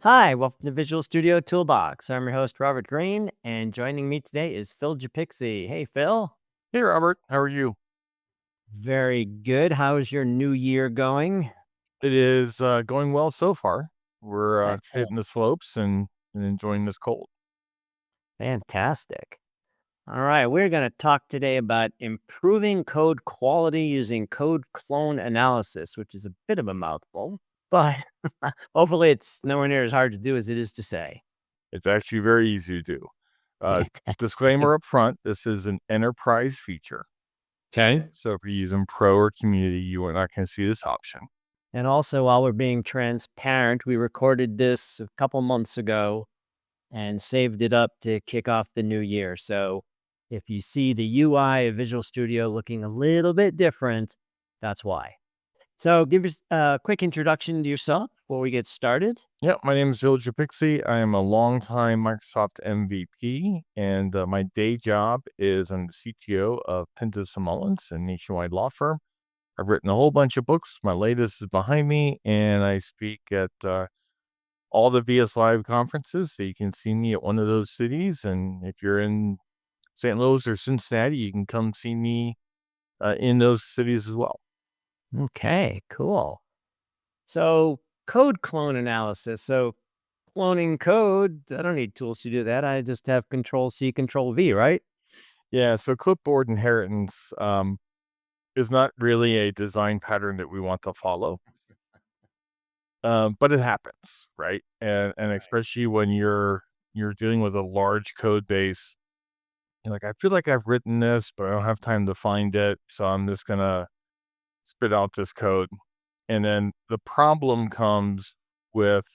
Hi, welcome to Visual Studio Toolbox. I'm your host, Robert Green, and joining me today is Phil Japikse. Hey, Phil. Hey, Robert. How are you? Very good. How's your new year going? It is going well so far. We're Excellent. hitting the slopes and enjoying this cold. Fantastic. All right, we're going to talk today about improving code quality using code clone analysis, which is a bit of a mouthful, but hopefully it's nowhere near as hard to do as it is to say. It's actually very easy to do. Uh, Fantastic. Disclaimer up front, this is an enterprise feature. Okay. So if you're using Pro or Community, you are not going to see this option. And also, while we're being transparent, we recorded this a couple months ago and saved it up to kick off the new year. So if you see the UI of Visual Studio looking a little bit different, that's why. So give us a quick introduction to yourself before we get started. Yeah, my name is Japikse. I am a longtime Microsoft MVP, and my day job is I'm the CTO of Pintus and Mullins, a nationwide law firm. I've written a whole bunch of books. My latest is behind me, and I speak at all the VS Live conferences. So you can see me at one of those cities. And if you're in St. Louis or Cincinnati, you can come see me in those cities as well. Okay, cool. So code clone analysis. So cloning code, I don't need tools to do that. I just have Control C, Control V, right? Yeah, so clipboard inheritance is not really a design pattern that we want to follow, but it happens, right? And especially when you're dealing with a large code base, you're like, I feel like I've written this, but I don't have time to find it, so I'm just gonna spit out this code. And then the problem comes with,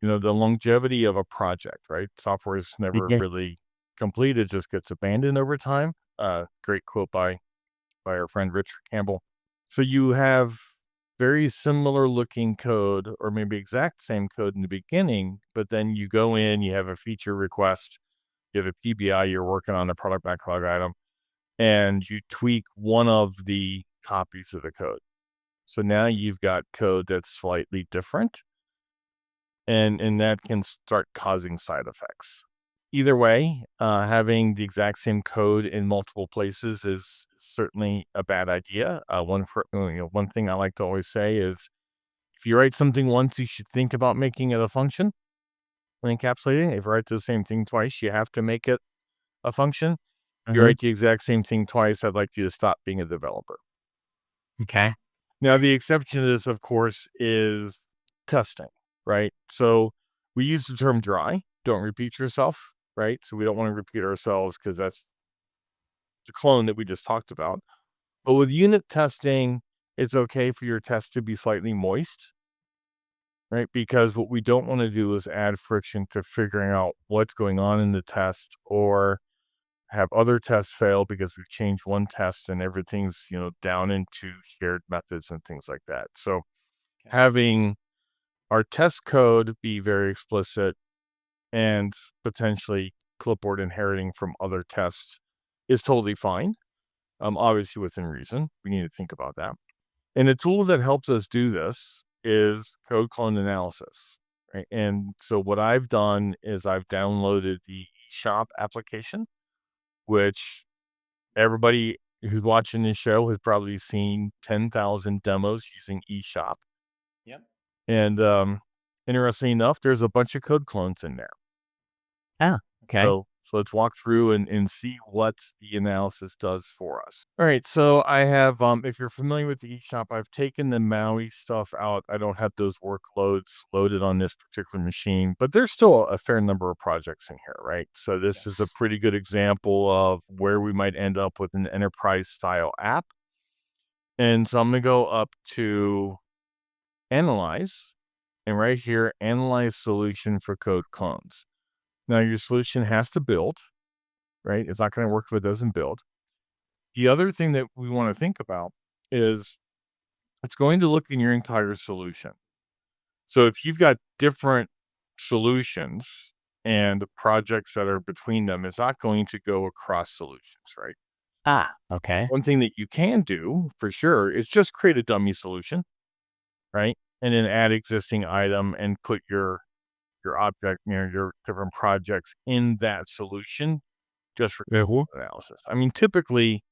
the longevity of a project, right? Software is never Yeah. really complete. It just gets abandoned over time. Great quote by our friend Richard Campbell. So you have very similar looking code or maybe exact same code in the beginning, but then you go in, you have a feature request, you have a PBI, you're working on a product backlog item, and you tweak one of the copies of the code. So now you've got code that's slightly different, and that can start causing side effects. Either way, having the exact same code in multiple places is certainly a bad idea. One thing I like to always say is, if you write something once, you should think about making it a function when encapsulating. If you write the same thing twice, you have to make it a function. If you Hmm. write the exact same thing twice, I'd like you to stop being a developer. Okay. Now, the exception to this, of course, is testing, right? So we use the term dry, don't repeat yourself, right? So we don't want to repeat ourselves because that's the clone that we just talked about. But with unit testing, it's okay for your test to be slightly moist, right? Because what we don't want to do is add friction to figuring out what's going on in the test or have other tests fail because we've changed one test and everything's, down into shared methods and things like that. So Okay. having our test code be very explicit and potentially clipboard inheriting from other tests is totally fine. Obviously within reason. We need to think about that. And a tool that helps us do this is code clone analysis. Right. And so what I've done is I've downloaded the shop application, which everybody who's watching this show has probably seen 10,000 demos using eShop. Yep. And interestingly enough, there's a bunch of code clones in there. Ah, okay. So let's walk through and see what the analysis does for us. All right, so I have, if you're familiar with the eShop, I've taken the Maui stuff out. I don't have those workloads loaded on this particular machine, but there's still a fair number of projects in here, right? So this is a Yes. pretty good example of where we might end up with an enterprise style app. And so I'm going to go up to Analyze, and right here, Analyze Solution for Code Clones. Now your solution has to build, right? It's not going to work if it doesn't build. The other thing that we want to think about is it's going to look in your entire solution. So if you've got different solutions and projects that are between them, it's not going to go across solutions, right? Ah, okay. One thing that you can do for sure is just create a dummy solution right? And then add existing item and put your object, your different projects in that solution just for Mhm. analysis. I mean, typically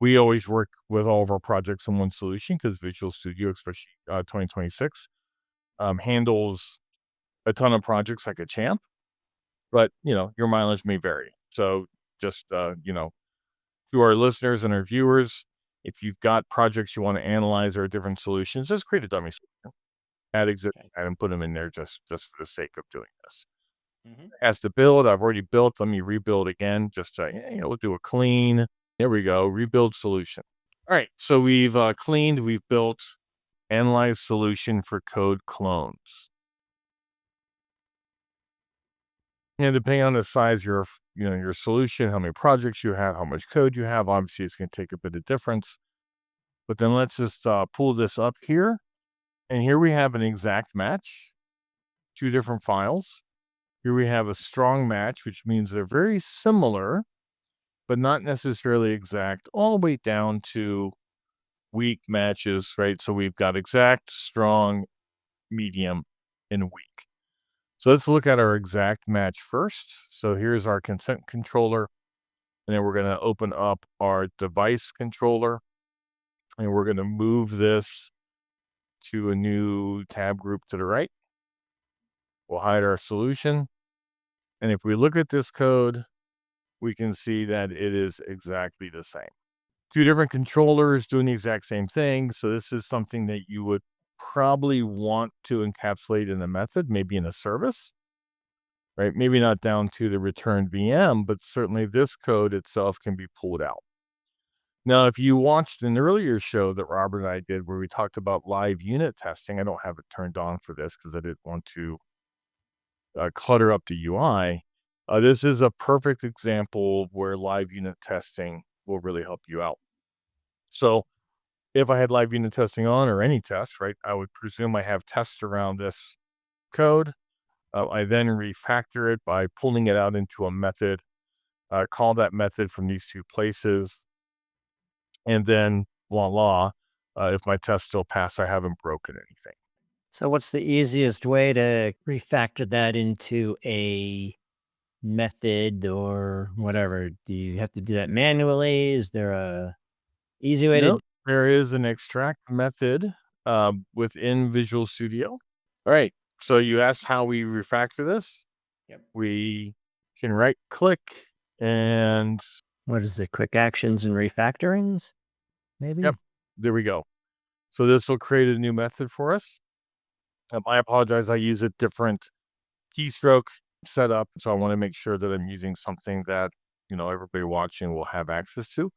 we always work with all of our projects in one solution because Visual Studio, especially 2026, handles a ton of projects like a champ. But your mileage may vary. So just to our listeners and our viewers, if you've got projects you want to analyze or different solutions, just create a dummy solution, add existing Okay. item, put them in there just for the sake of doing this. Mhm. As to build, I've already built. Let me rebuild again. Just we'll do a clean. There we go. Rebuild solution. All right. So we've cleaned. We've built analyze solution for code clones. Depending on the size of your solution, how many projects you have, how much code you have, obviously it's going to take a bit of difference. But then let's just pull this up here. And here we have an exact match, two different files. Here we have a strong match, which means they're very similar, but not necessarily exact, all the way down to weak matches, right? So we've got exact, strong, medium, and weak. So let's look at our exact match first. So here's our consent controller. And then we're going to open up our device controller. And we're going to move this to a new tab group to the right. We'll hide our solution. And if we look at this code, we can see that it is exactly the same. Two different controllers doing the exact same thing. So this is something that you would probably want to encapsulate in a method, maybe in a service, right? Maybe not down to the return VM, but certainly this code itself can be pulled out. Now, if you watched an earlier show that Robert and I did where we talked about live unit testing, I don't have it turned on for this because I didn't want to clutter up the UI. This is a perfect example where live unit testing will really help you out. So if I had live unit testing on or any test, right, I would presume I have tests around this code. I then refactor it by pulling it out into a method, call that method from these two places, and then voila, if my tests still pass, I haven't broken anything. So what's the easiest way to refactor that into a method or whatever? Do you have to do that manually? Is there a easy way to Nope, there is an extract method within Visual Studio. All right, so you asked how we refactor this. Yep. We can right click and What is it? Quick actions and refactorings? yep, Maybe? there we go. So this will create a new method for us. I apologize. I use a different keystroke setup, so I want to make sure that I'm using something that everybody watching will have access to.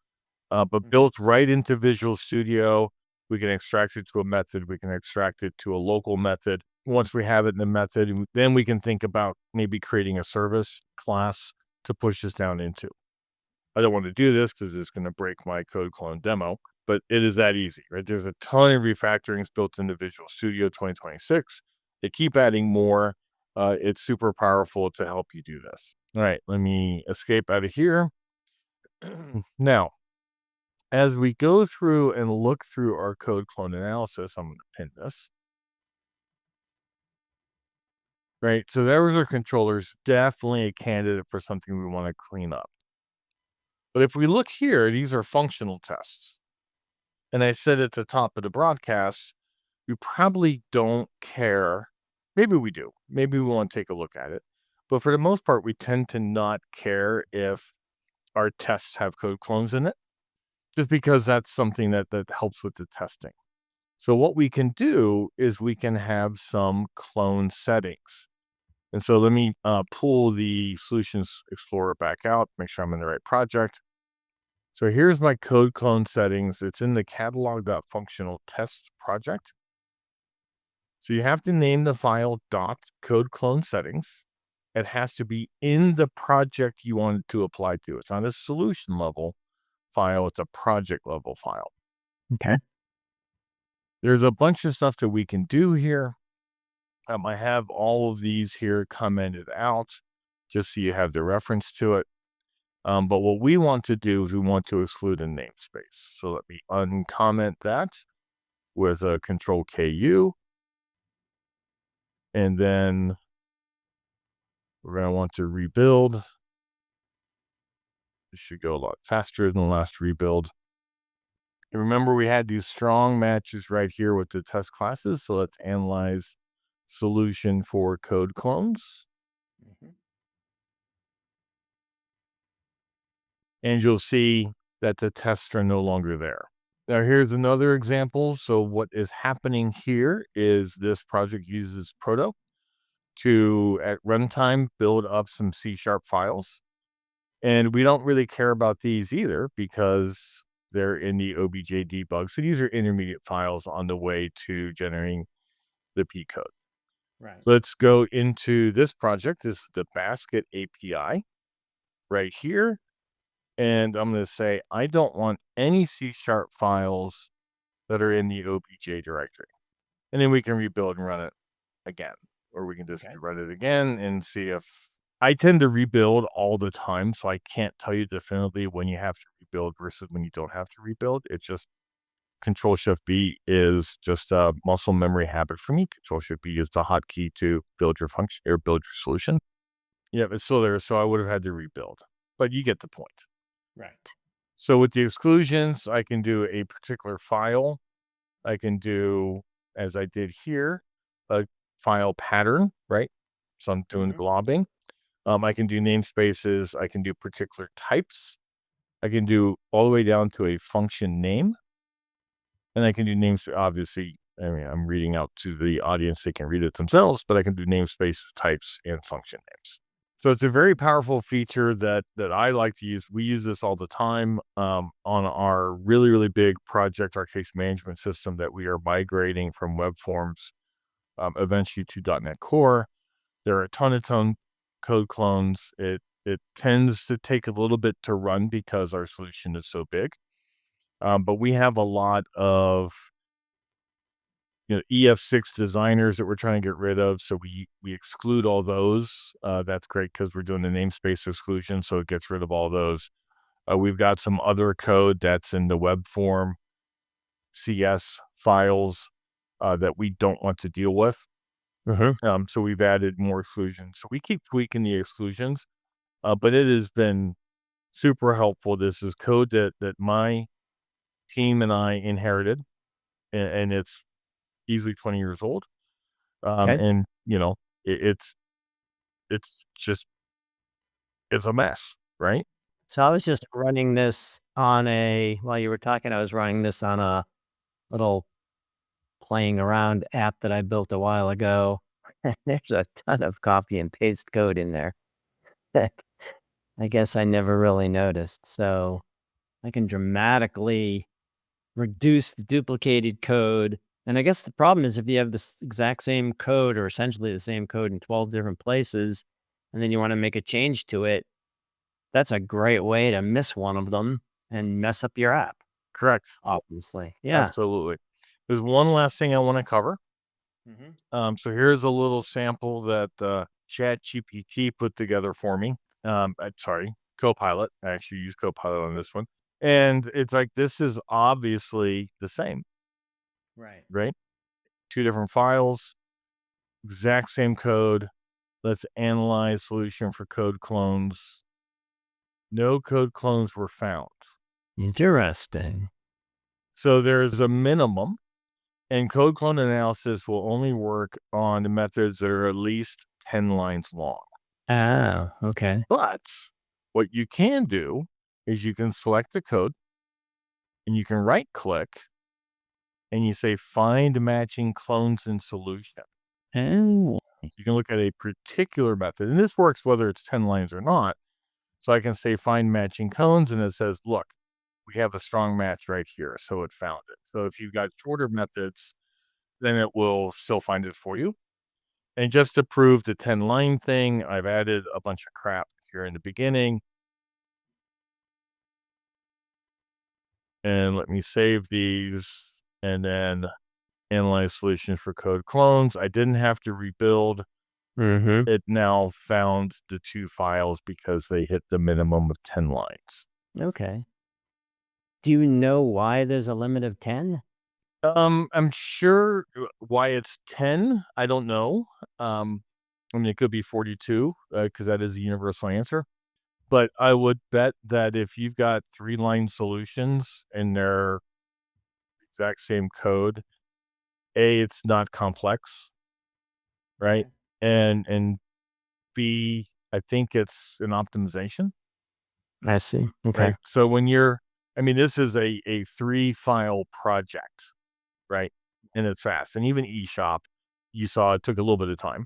But Mhm. built right into Visual Studio, we can extract it to a method. We can extract it to a local method. Once we have it in the method, then we can think about maybe creating a service class to push this down into. I don't want to do this because it's going to break my code clone demo, but it is that easy, right? There's a ton of refactorings built into Visual Studio 2026. They keep adding more. It's super powerful to help you do this. All right, let me escape out of here. Now, as we go through and look through our code clone analysis, I'm going to pin this. Right, so there was our controllers, definitely a candidate for something we want to clean up. But if we look here, these are functional tests. And I said at the top of the broadcast, we probably don't care. Maybe we do. Maybe we want to take a look at it. But for the most part, we tend to not care if our tests have code clones in it, just because that's something that helps with the testing. So what we can do is we can have some clone settings. And so let me pull the Solutions Explorer back out, make sure I'm in the right project. So here's my code clone settings. It's in the catalog.functional test project. So you have to name the file .code clone settings. It has to be in the project you want it to apply to. It's not a solution level file, it's a project level file. Okay. There's a bunch of stuff that we can do here. I have all of these here commented out just so you have the reference to it. But what we want to do is we want to exclude a namespace. So let me uncomment that. with a control KU. And then we're going to want to rebuild. This should go a lot faster than the last rebuild. And remember, we had these strong matches right here with the test classes. So let's analyze solution for code clones. Mhm. And you'll see that the tests are no longer there. Now, here's another example. So what is happening here is this project uses Proto to, at runtime, build up some C# files. And we don't really care about these either because they're in the obj debug. So these are intermediate files on the way to generating the P code. Right. Let's go into this project. This is the basket API right here. And I'm going to say, I don't want any C# files that are in the obj directory. And then we can rebuild and run it again, or we can just Okay. run it again and see if I tend to rebuild all the time. So I can't tell you definitively when you have to rebuild versus when you don't have to rebuild. It's just Control Shift B is just a muscle memory habit for me. Control Shift B is the hotkey to build your function or build your solution. Yeah, it's still there. So I would have had to rebuild, but you get the point. Right. So with the exclusions, I can do a particular file. I can do, as I did here, a file pattern, right? So I'm doing Mhm. globbing. I can do namespaces. I can do particular types. I can do all the way down to a function name. And I can do names, obviously. I mean, I'm reading out to the audience. They can read it themselves, but I can do namespaces, types, and function names. So it's a very powerful feature that I like to use. We use this all the time on our really, really big project, our case management system that we are migrating from web forms eventually to .NET Core. There are a ton of code clones. It tends to take a little bit to run because our solution is so big. But we have a lot of EF6 designers that we're trying to get rid of. So we exclude all those. That's great because we're doing the namespace exclusion. So it gets rid of all those. We've got some other code that's in the web form CS files that we don't want to deal with. So we've added more exclusions. So we keep tweaking the exclusions, but it has been super helpful. This is code that my team and I inherited, and it's easily 20 years old. Okay. And it's just it's a mess, right? So I was just running this on while you were talking, I was running this on a little playing around app that I built a while ago. There's a ton of copy and paste code in there that I guess I never really noticed. So I can dramatically reduce the duplicated code. And I guess the problem is if you have this exact same code or essentially the same code in 12 different places, and then you want to make a change to it, that's a great way to miss one of them and mess up your app, Correct. obviously. Yeah. Absolutely. There's one last thing I want to cover. Mhm. So here's a little sample that ChatGPT put together for me. Sorry, Copilot. I actually use Copilot on this one. And it's like, this is obviously the same, Right. right? Two different files, exact same code. Let's analyze solution for code clones. No code clones were found. Interesting. So there's a minimum, and code clone analysis will only work on the methods that are at least 10 lines long. Oh, okay. But what you can do is you can select the code and you can right click and you say find matching clones in solution. Oh, You can look at a particular method, and this works whether it's 10 lines or not. So I can say find matching clones, and it says, look, we have a strong match right here. So it found it. So if you've got shorter methods, then it will still find it for you. And just to prove the 10 line thing, I've added a bunch of crap here in the beginning. And let me save these and then analyze solutions for code clones. I didn't have to rebuild. mm-hmm. It now found the two files because they hit the minimum of 10 lines. Okay. Do you know why there's a limit of 10? I'm sure why it's 10, I don't know. I mean, it could be 42, because that is the universal answer. But I would bet that if you've got 3-line solutions and they're exact same code, A, it's not complex, right? Okay. And B, I think it's an optimization, I see. Okay. right? So when you're I mean, this is a 3-file project, right? And it's fast. And even eShop, you saw it took a little bit of time,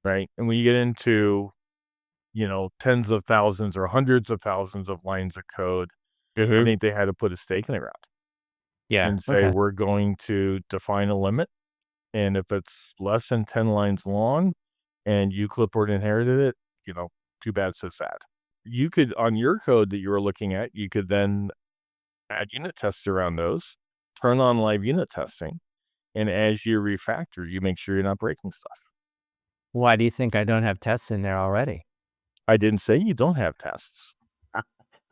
right? And when you get into, tens of thousands or hundreds of thousands of lines of code, I Hmm. think they had to put a stake in the ground Yeah. and say, Okay. we're going to define a limit. And if it's less than 10 lines long and you clipboard inherited it, too bad, so sad. You could, on your code that you were looking at, you could then add unit tests around those, turn on live unit testing. And as you refactor, you make sure you're not breaking stuff. Why do you think I don't have tests in there already? I didn't say you don't have tests.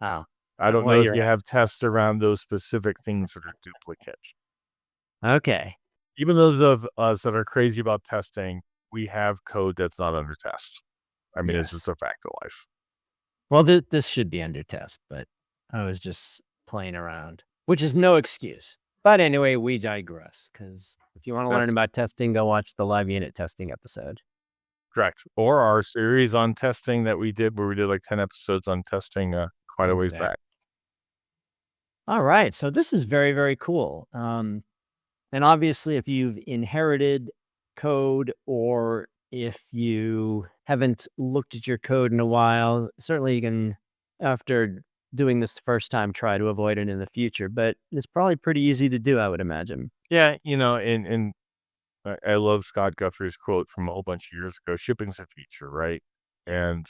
Oh, I don't well, know if you're you have tests around those specific things that are duplicates. okay. Even those of us that are crazy about testing, we have code that's not under test. I mean, it's just Yes. a fact of life. Well, this should be under test, but I was just playing around, which is no excuse. But anyway, we digress. Because if you want to learn That's about testing, go watch the live unit testing episode. correct. Or our series on testing that we did, where we did like 10 episodes on testing quite a ways Exactly. back. All right. So this is very, very cool. And obviously, if you've inherited code or if you haven't looked at your code in a while, certainly you can, after doing this the first time, try to avoid it in the future. But it's probably pretty easy to do, I would imagine. Yeah, and I love Scott Guthrie's quote from a whole bunch of years ago, shipping's a feature, right? And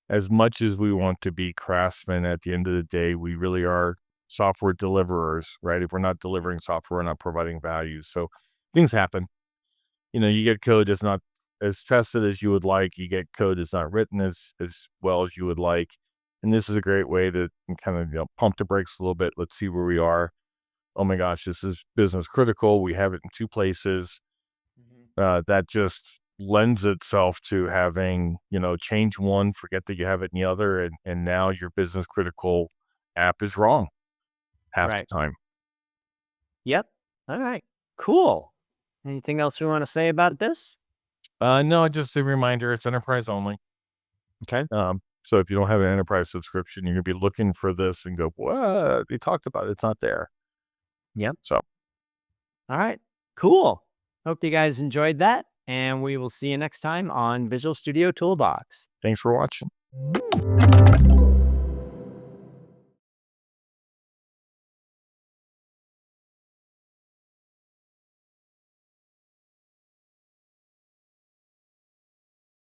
as much as we want to be craftsmen, at the end of the day, we really are software deliverers, right? If we're not delivering software, we're not providing value. So things happen. You get code that's not as tested as you would like. You get code that's not written as well as you would like. And this is a great way to kind of pump the brakes a little bit. Let's see where we are. Oh my gosh, this is business critical. We have it in 2 places. Mhm. That just lends itself to having, change one, forget that you have it in the other, and now your business critical app is wrong half the Right. time. Yep. All right. Cool. Anything else we want to say about this? No, just a reminder, it's enterprise only. Okay. So if you don't have an enterprise subscription, you're gonna be looking for this and go, "What? They talked about it. It's not there." Yep. So All right. Cool. Hope you guys enjoyed that. And we will see you next time on Visual Studio Toolbox. thanks for watching.